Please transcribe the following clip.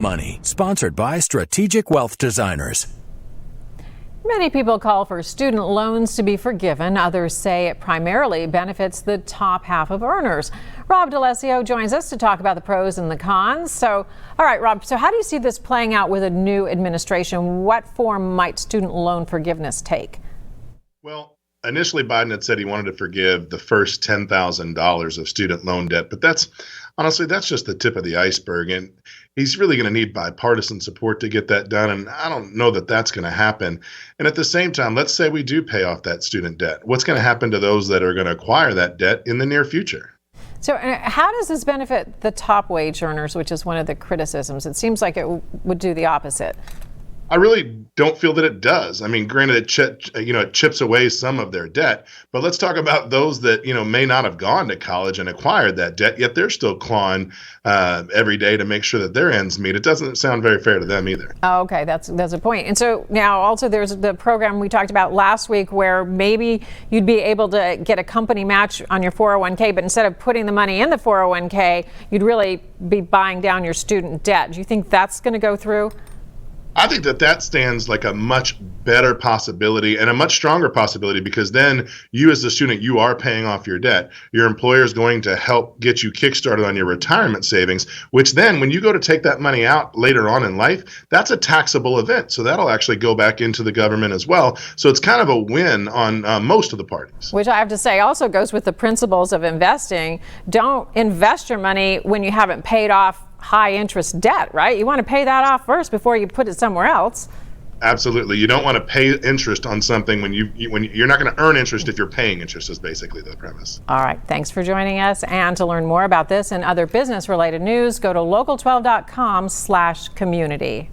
Money, sponsored by Strategic Wealth Designers. Many people call for student loans to be forgiven. Others say it primarily benefits the top half of earners. Rob Lessio joins us to talk about the pros and the cons. All right, Rob, so how do you see this playing out with a new administration? What form might student loan forgiveness take? Well, initially Biden had said he wanted to forgive the first $10,000 of student loan debt, but that's just the tip of the iceberg. And he's really going to need bipartisan support to get that done. And I don't know that that's going to happen. And at the same time, let's say we do pay off that student debt. What's going to happen to those that are going to acquire that debt in the near future? So how does this benefit the top wage earners, which is one of the criticisms? It seems like it would do the opposite. I really don't feel that it does. I mean, granted, it chips away some of their debt, but let's talk about those that, may not have gone to college and acquired that debt, yet they're still clawing every day to make sure that their ends meet. It doesn't sound very fair to them either. Oh, okay, that's a point. And so now also there's the program we talked about last week where maybe you'd be able to get a company match on your 401k, but instead of putting the money in the 401k, you'd really be buying down your student debt. Do you think that's going to go through? I think that stands like a much better possibility and a much stronger possibility, because then you as a student, you are paying off your debt. Your employer is going to help get you kickstarted on your retirement savings, which then when you go to take that money out later on in life, that's a taxable event. So that'll actually go back into the government as well. So it's kind of a win on most of the parties. Which I have to say also goes with the principles of investing. Don't invest your money when you haven't paid off high interest debt, right? You want to pay that off first before you put it somewhere else. Absolutely. You don't want to pay interest on something when you're not going to earn interest if you're paying interest, is basically the premise. All right. Thanks for joining us. And to learn more about this and other business related news, go to local12.com/community.